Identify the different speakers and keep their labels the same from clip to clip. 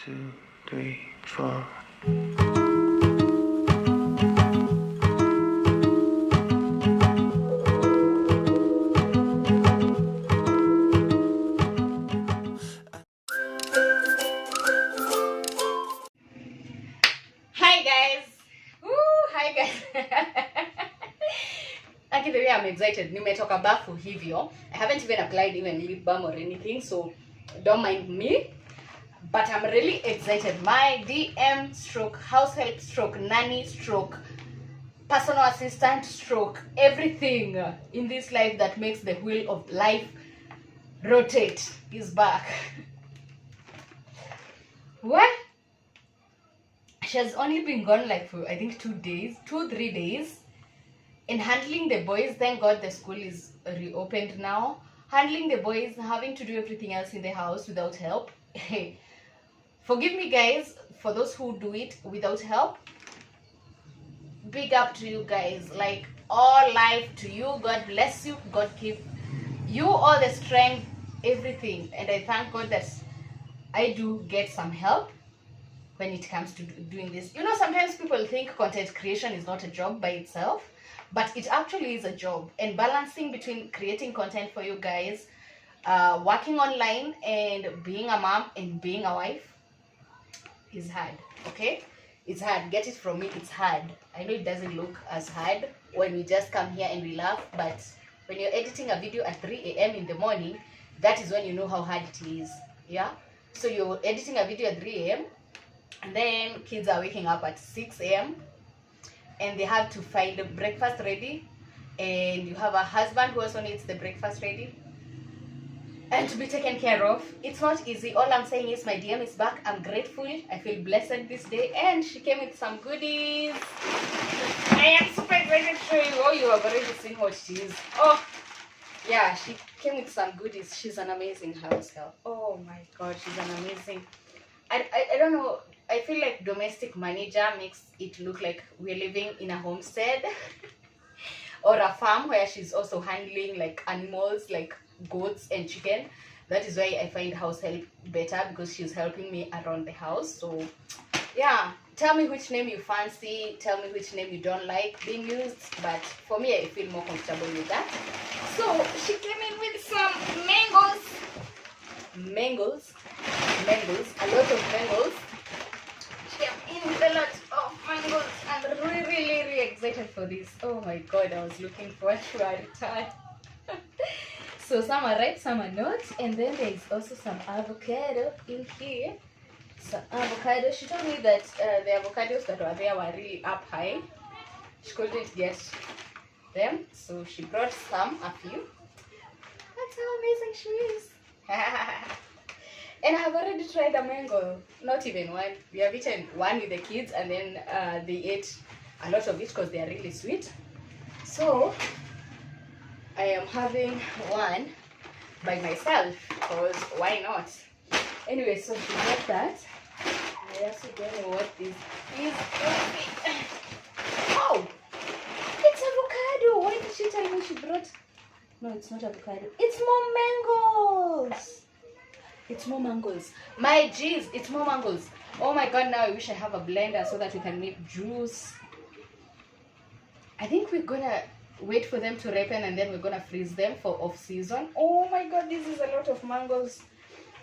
Speaker 1: 2, 3, 4.
Speaker 2: Hi guys. Woo, hi guys. Actually, the way I'm excited. Nimetoka bafu hivyo. I haven't even applied even lip balm or anything, so don't mind me. But I'm really excited. My DM stroke house help stroke nanny stroke personal assistant stroke everything in this life that makes the wheel of life rotate is back. What? She has only been gone like for I think 3 days. And handling the boys, thank God the school is reopened now. Handling the boys, having to do everything else in the house without help. Forgive me guys for those who do it without help. Big up to you guys. Like all life to you. God bless you. God give you all the strength, everything. And I thank God that I do get some help when it comes to doing this. You know, sometimes people think content creation is not a job by itself, but it actually is a job. And balancing between creating content for you guys, working online, and being a mom and being a wife is hard. Okay, it's hard. Get it from me, it's hard. I know it doesn't look as hard when we just come here and we laugh, but when you're editing a video at 3 a.m. in the morning, that is when you know how hard it is. Yeah, so you're editing a video at 3 a.m. and then kids are waking up at 6 a.m. and they have to find the breakfast ready, and you have a husband who also needs the breakfast ready and to be taken care of. It's not easy. All I'm saying is my DM is back. I'm grateful. I feel blessed this day, and she came with some goodies. I am super excited to show you. Oh, you have already seen what she is. Oh yeah, she came with some goodies. She's an amazing house help. Oh my god, she's an amazing. I don't know. I feel like domestic manager makes it look like we're living in a homestead or a farm where she's also handling like animals like goats and chicken. That is why I find house help better, because she's helping me around the house. So yeah, tell me which name you fancy, tell me which name you don't like being used, but for me I feel more comfortable with that. So she came in with some mangoes, a lot of mangoes. She came in with a lot of mangoes. I'm really excited for this. Oh my god, I was looking forward to her return. So some are ripe, some are not, and then there is also some avocado in here. Some avocado. She told me that the avocados that were there were really up high. She couldn't get them, so she brought a few. That's how amazing she is. And I have already tried a mango, not even one. We have eaten one with the kids, and then they ate a lot of it because they are really sweet. So I am having one by myself, because why not? Anyway, so she got that. I also don't know what this is. Oh, it's avocado. Why did she tell me she brought? No, it's not avocado. It's more mangoes. It's more mangoes. My jeez, it's more mangoes. Oh my god, now I wish I have a blender so that we can make juice. I think we're gonna wait for them to ripen and then we're gonna freeze them for off season. Oh my god, this is a lot of mangoes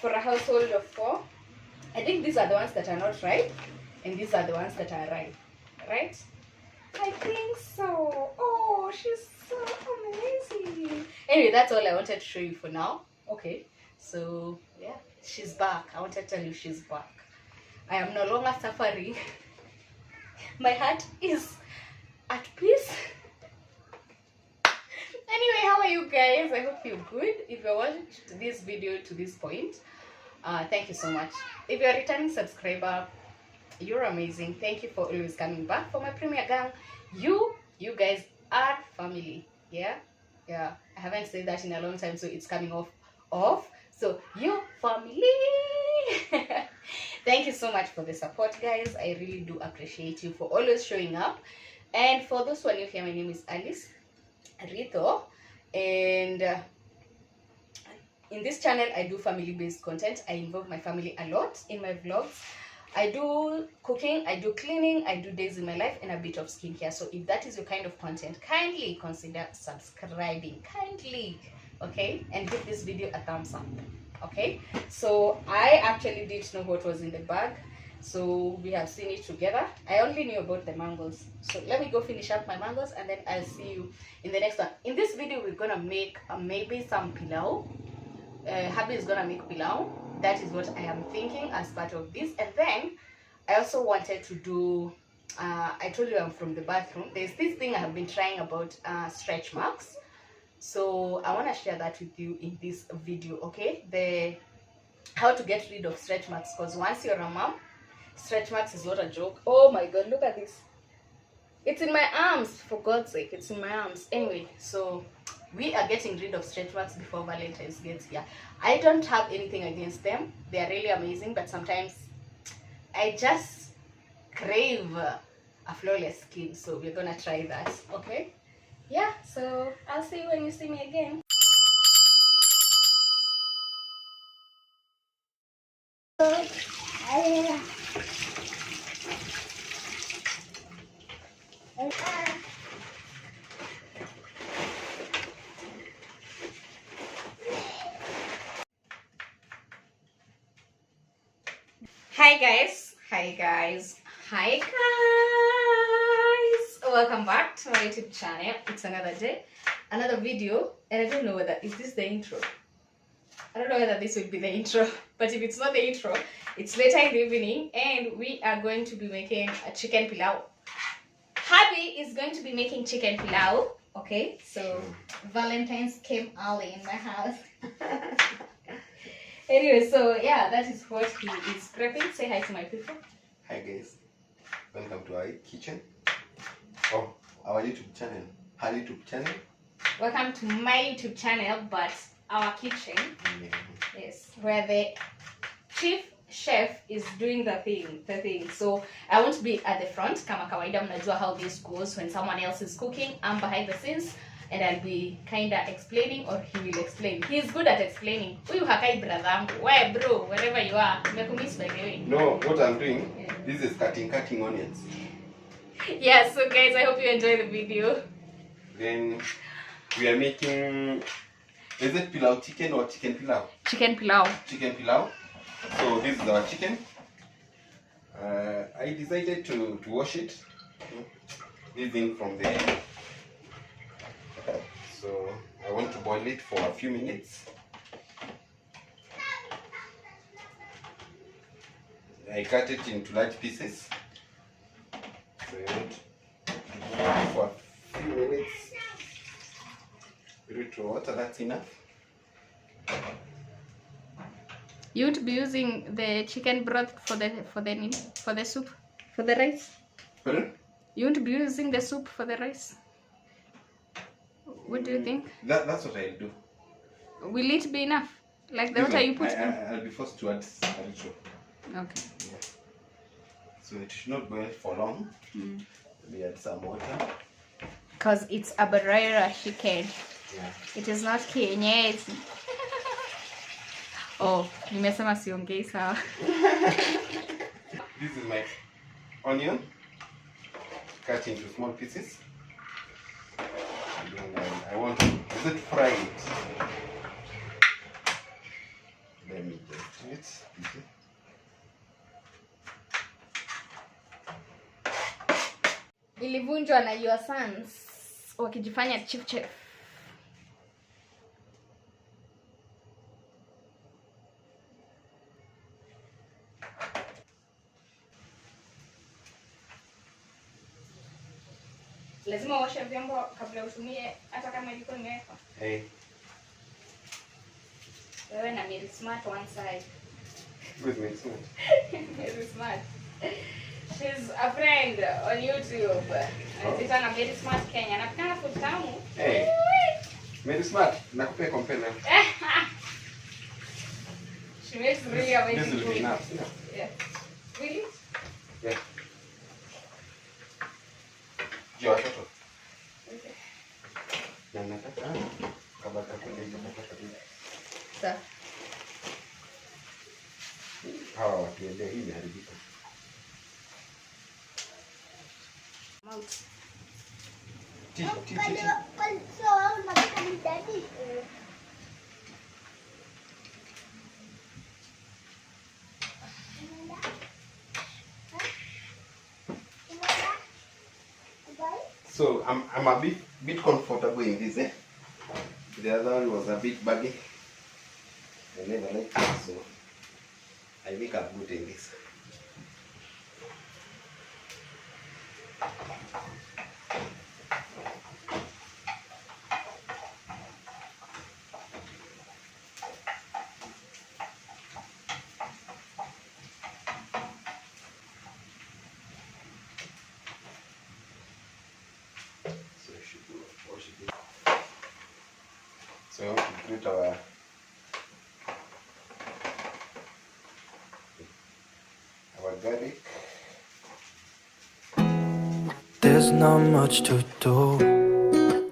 Speaker 2: for a household of 4. I think these are the ones that are not ripe, and these are the ones that are ripe, right? I think so. Oh, she's so amazing. Anyway, that's all I wanted to show you for now. Okay, so yeah, she's back. I wanted to tell you she's back. I am no longer suffering. My heart is at peace. Anyway, how are you guys? I hope you're good. If you watched this video to this point, thank you so much. If you're a returning subscriber, you're amazing. Thank you for always coming back. For my premier gang, you guys are family. Yeah, I haven't said that in a long time, so it's coming off. So you family. Thank you so much for the support, guys. I really do appreciate you for always showing up. And for those who are new here, my name is Alice Rito, and in this channel I do family based content. I involve my family a lot in my vlogs. I do cooking, I do cleaning, I do days in my life, and a bit of skincare. So if that is your kind of content, kindly consider subscribing, kindly, okay, and give this video a thumbs up. Okay, so I actually didn't know what was in the bag, so we have seen it together. I only knew about the mangoes, so let me go finish up my mangoes and then I'll see you in the next one. In this video we're gonna make maybe some pilau. Hubby is gonna make pilau. That is what I am thinking as part of this. And then I also wanted to do I told you I'm from the bathroom. There's this thing I have been trying about stretch marks, so I want to share that with you in this video. Okay, the how to get rid of stretch marks, because once you're a mom, stretch marks is not a joke. Oh my god, look at this. It's in my arms, for God's sake, it's in my arms. Anyway, so we are getting rid of stretch marks before Valentine's gets here. I don't have anything against them. They are really amazing, but sometimes I just crave a flawless skin. So we're gonna try that, okay? Yeah, so I'll see you when you see me again. Hi guys, welcome back to my YouTube channel. It's another day, another video, and I don't know whether is this the intro. I don't know whether this will be the intro, but if it's not the intro, it's later in the evening and we are going to be making a chicken pilau. Hubby is going to be making chicken pilau. Okay, so Valentine's came early in my house. Anyway, so yeah, that is what he is prepping. Say hi to my people.
Speaker 3: Hi guys, welcome to our kitchen. Oh, our YouTube channel. Her YouTube channel.
Speaker 2: Welcome to my YouTube channel, but our kitchen. Yeah. Yes, where the chief chef is doing the thing. So I won't be at the front. Kama kawaida mnajua how this goes when someone else is cooking. I'm behind the scenes. And I'll be kinda explaining, or he will explain. He's good at explaining. Huyu hakai brother. Where bro, wherever you are. Nimekumiss by the way.
Speaker 3: No, what I'm doing, this is cutting onions.
Speaker 2: Yeah, so guys, I hope you enjoy the video.
Speaker 3: Then we are making, is it pilau chicken or chicken pilau?
Speaker 2: Chicken pilau.
Speaker 3: Chicken pilau. So this is our chicken. I decided to wash it. This thing from the so I want to boil it for a few minutes. I cut it into large pieces. So I want to boil it for a few minutes. Little water, that's enough.
Speaker 2: You would be using the chicken broth for the soup, for the rice.
Speaker 3: Pardon?
Speaker 2: You won't be using the soup for the rice. What do you think?
Speaker 3: That's what I'll do.
Speaker 2: Will it be enough? Like the water you put in?
Speaker 3: I'll be forced to add a little.
Speaker 2: Okay.
Speaker 3: Yeah. So it should not boil for long. Maybe add some water.
Speaker 2: Because it's a barrera chicken.
Speaker 3: Yeah.
Speaker 2: It is not kienyeji. Oh, nimesema siongei sawa.
Speaker 3: This is my onion cut into small pieces. And I want to fry it. Let me just do it.
Speaker 2: Ilivunjwa na your sons wakijifanya chief chef. Lazima uoshe vyombo kabla utumie, hata kama iliko imewekwa.
Speaker 3: Hey.
Speaker 2: Wewe na Mary Smart one side.
Speaker 3: Who's Mary Smart?
Speaker 2: Mary Smart. She's a friend on YouTube. Anaitwa na Mary Smart Kenya. Anapika food tamu.
Speaker 3: Hey. Mary Smart, nakupea compare na.
Speaker 2: She makes really amazing food.
Speaker 3: This will be enough.
Speaker 2: Yeah. Really?
Speaker 3: Yeah. Jua watoto.
Speaker 2: Okay.
Speaker 3: Na nataka kabla kabisa.
Speaker 2: Sasa
Speaker 3: hawa wakiendea hii imeharibika.
Speaker 2: mouth.
Speaker 3: So I'm a bit comfortable in this. The other one was a bit baggy. I never liked it, so I think I'm good in this. So I want to create our garlic.
Speaker 1: There's not much to do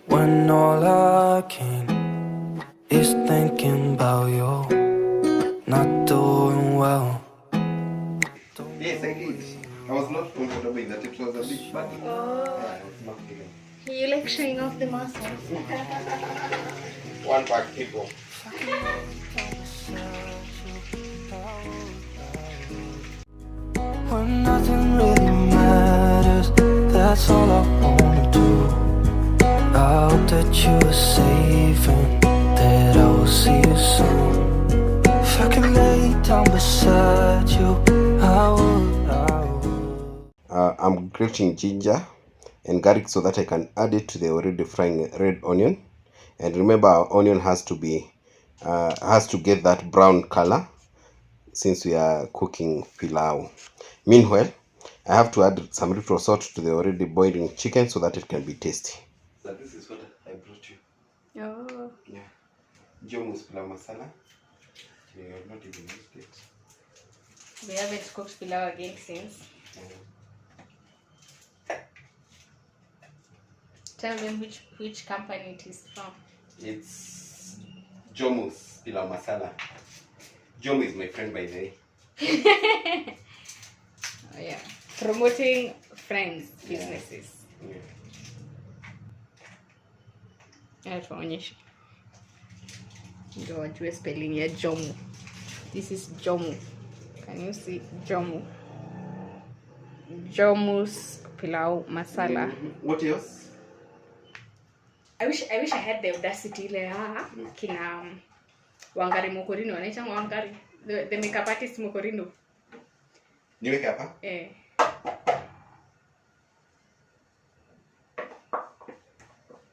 Speaker 1: when all I can is thinking about you not doing well.
Speaker 3: Yes, I did. I was not comfortable in that. It was a bit baggy.
Speaker 2: Oh.
Speaker 3: Yeah, I was not feeling.
Speaker 2: You like showing off the muscles.
Speaker 3: One pack people.
Speaker 1: When nothing really matters, that's all I wanna do. I hope that you are safe and that I will see you soon. If I could lay down beside you, I would.
Speaker 3: I'm grating ginger and garlic so that I can add it to the already frying red onion. And remember, our onion has to get that brown color since we are cooking pilau. Meanwhile, I have to add some little salt to the already boiling chicken so that it can be tasty. So this is what I brought you.
Speaker 2: Oh.
Speaker 3: Yeah. Jomu's pilau masala. We have not even used it.
Speaker 2: We haven't cooked pilau again since. Tell them which company it is from.
Speaker 3: It's Jomu's pilau masala. Jomu is my friend, by the way.
Speaker 2: Oh yeah, promoting friends businesses. Tuonyeshe ndio wajue spelling ya Jomu. This is Jomu. Can you see Jomu? Jomu's pilau masala.
Speaker 3: What else?
Speaker 2: I wish I had the audacity kina Wangari Mokorino, wanaita Wangari, the makeup artist Mokorino.
Speaker 3: Niweke hapa?
Speaker 2: Eh.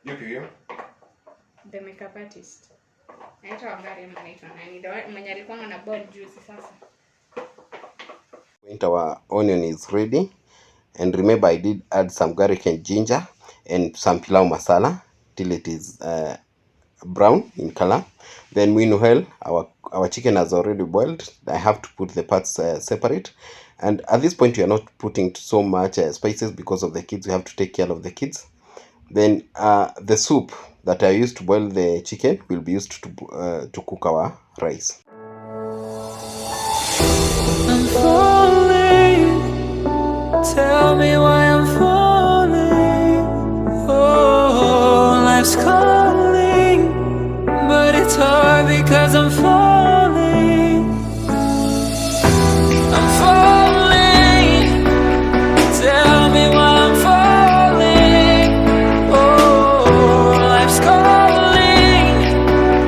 Speaker 3: Yupi huyo?
Speaker 2: The makeup artist. Naita Wangari mnaitwa nani? Ndio mwenye alikuwa na ball juice sasa.
Speaker 3: Our onion is ready, and remember I did add some garlic and ginger and some pilau masala till it is brown in color. Then meanwhile our chicken has already boiled. I have to put the parts separate, and at this point we are not putting so much spices because of the kids. We have to take care of the kids. Then the soup that I used to boil the chicken will be used to cook our rice.
Speaker 1: I'm falling. Tell me why I'm falling. Oh, life's calling, but it's hard because I'm falling. I'm falling. Tell me why I'm falling. Oh, life's calling,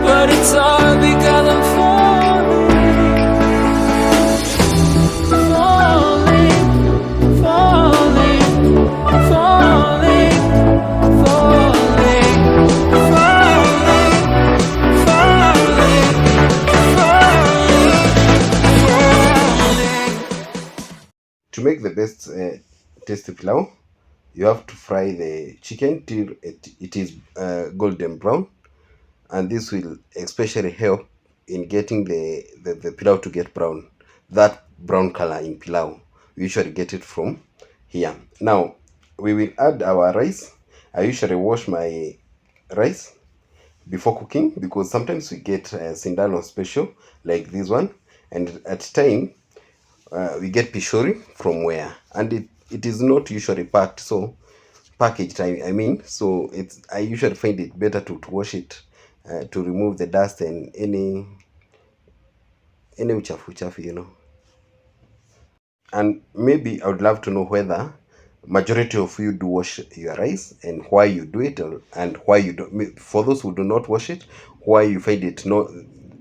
Speaker 1: but it's hard because I'm falling.
Speaker 3: To make the best tasty pilau, you have to fry the chicken till it is golden brown, and this will especially help in getting the pilau to get brown. That brown color in pilau, we usually get it from here. Now we will add our rice. I usually wash my rice before cooking, because sometimes we get sindano special like this one, and at time we get pishori from where, and it is not usually packed, so packaged I mean, so I usually find it better to wash it to remove the dust and any uchafu, you know. And maybe I would love to know whether majority of you do wash your rice, and why you do it, and why you don't. For those who do not wash it, why you find it not,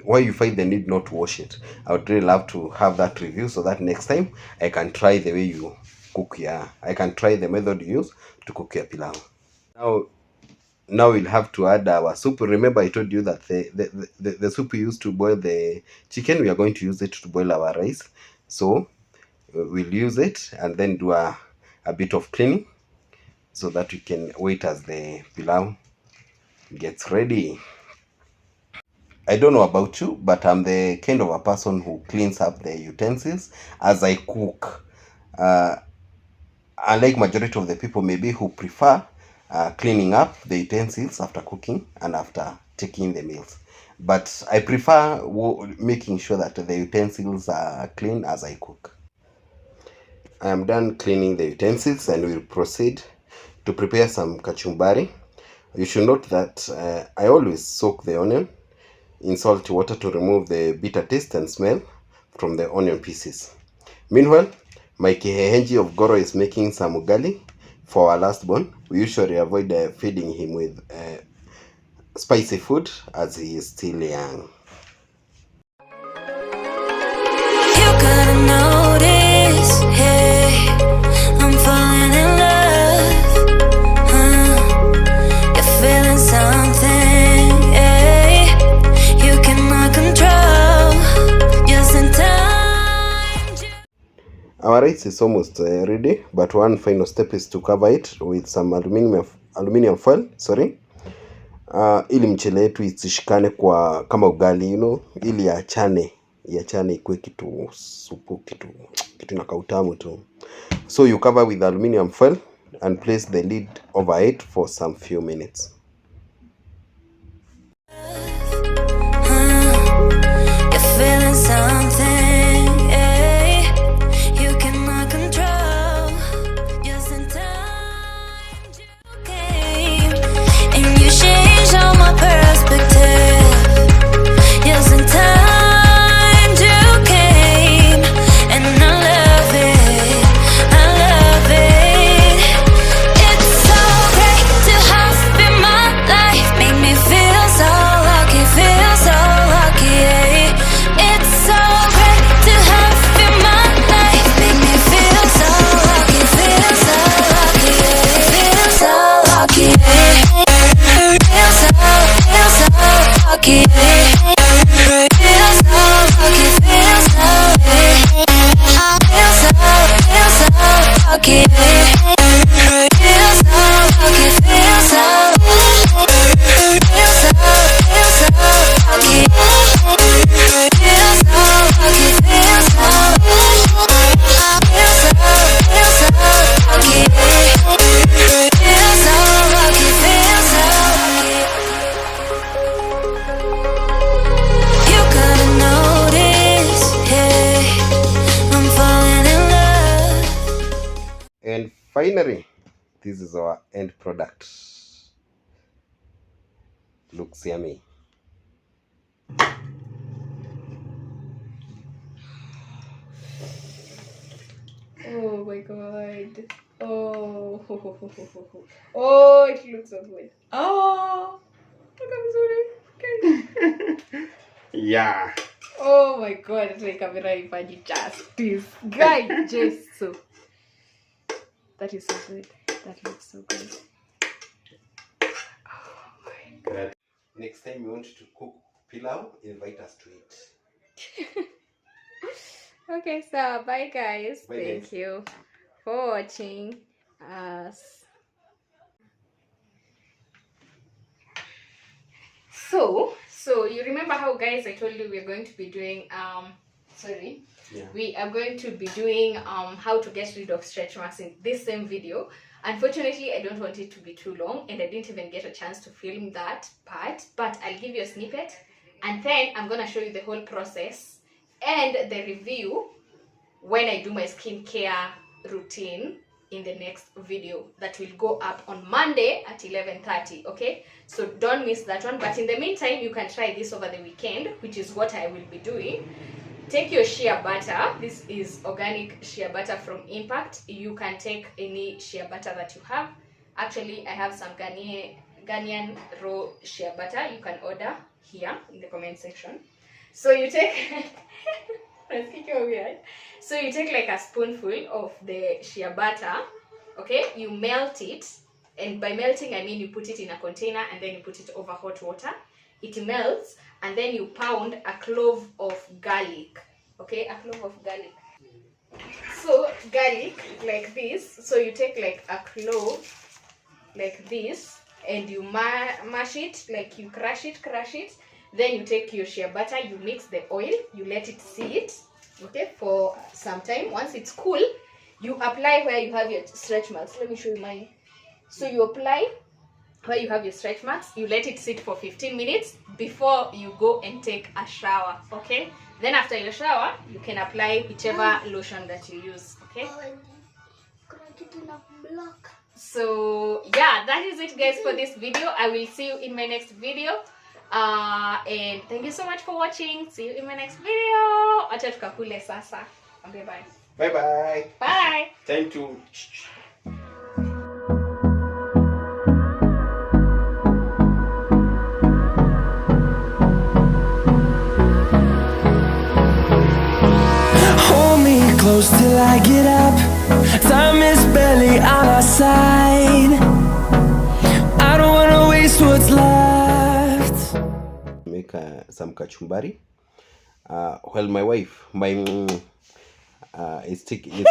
Speaker 3: why you find the need not to wash it. I would really love to have that review, so that next time I can try the way you cook your, I can try the method you use to cook your pilau. Now we'll have to add our soup. Remember I told you that the soup we used to boil the chicken, we are going to use it to boil our rice. So we'll use it and then do a bit of cleaning, so that we can wait as the pilau gets ready. I don't know about you, but I'm the kind of a person who cleans up the utensils as I cook. Unlike majority of the people maybe who prefer cleaning up the utensils after cooking and after taking the meals. But I prefer making sure that the utensils are clean as I cook. I am done cleaning the utensils and will proceed to prepare some kachumbari. You should note that I always soak the onion in salt water to remove the bitter taste and smell from the onion pieces. Meanwhile, my kihehenji of Goro is making some ugali for our last born. We usually avoid feeding him with spicy food as he is still young.
Speaker 1: You gotta notice, hey, I'm falling in love. You're feeling something, hey, you cannot control. Just in time.
Speaker 3: Our rice is almost ready, but one final step is to cover it with some aluminium foil, sorry. Ili mchele yetu isishikane kwa kama ugali, you know, ili iachane ikuwe kitu supu, kitu na kautamu tu. So you cover with aluminium foil and place the lid over it for some few minutes.
Speaker 1: You're feeling something, hey, you cannot control. Just in time you came, and you changed all my perspective. Just in time you came, and I love it, I love it. It's so great to have in my life, make me feel so lucky, feel so lucky, yeah. It's so great to have in my life, make me feel so lucky, feel so lucky, yeah. Feel so lucky, yeah. Feel so lucky, yeah. Feel so lucky, feel so, yeah. Feel so lucky, yeah. Feel so lucky, feel so, feel so lucky, feel so lucky, feel so, feel so lucky, feel so lucky, feel so lucky. You gotta notice, hey, I'm falling in love.
Speaker 3: And finally, this is our end product. Looks yummy.
Speaker 2: Oh my god. Oh, oh, it looks so good. Oh, I'm sorry.
Speaker 3: Yeah.
Speaker 2: Oh my god, it's like a very funny justice. Guy, just so. That is so good. That looks so good. Oh my god.
Speaker 3: Next time you want to cook pilau, invite us to it.
Speaker 2: Okay, so bye guys.
Speaker 3: Bye,
Speaker 2: Thank
Speaker 3: guys.
Speaker 2: you for watching us. So you remember how, guys, I told you we're going to be doing sorry, we are going to be doing how to get rid of stretch marks in this same video. Unfortunately, I don't want it to be too long, and I didn't even get a chance to film that part, but I'll give you a snippet, and then I'm gonna show you the whole process and the review when I do my skincare routine in the next video that will go up on Monday at 11:30. Okay, so don't miss that one. But in the meantime, you can try this over the weekend, which is what I will be doing. Take your shea butter. This is organic shea butter from Impact. You can take any shea butter that you have. Actually, I have some Ghanaian raw shea butter. You can order here in the comment section. So you take so you take like a spoonful of the shea butter, okay? You melt it, and by melting I mean you put it in a container and then you put it over hot water. It melts, and then you pound a clove of garlic, okay? A clove of garlic. So garlic like this. So you take like a clove like this, and you mash it, like you crush it. Then you take your shea butter, you mix the oil, you let it sit, okay, for some time. Once it's cool, you apply where you have your stretch marks. Let me show you mine. So you apply where you have your stretch marks, you let it sit for 15 minutes before you go and take a shower, okay? Then after your shower, you can apply whichever lotion that you use, okay? So yeah, that is it guys for this video. I will see you in my next video. And thank you so much for watching. See you in my next video. Acha tukakule sasa. Okay, bye.
Speaker 3: Bye bye.
Speaker 2: Bye.
Speaker 3: Time to
Speaker 1: hold me close till I get up. Time is barely on our side. I don't wanna waste what's left.
Speaker 3: make some kachumbari. Well, my wife, is cooking.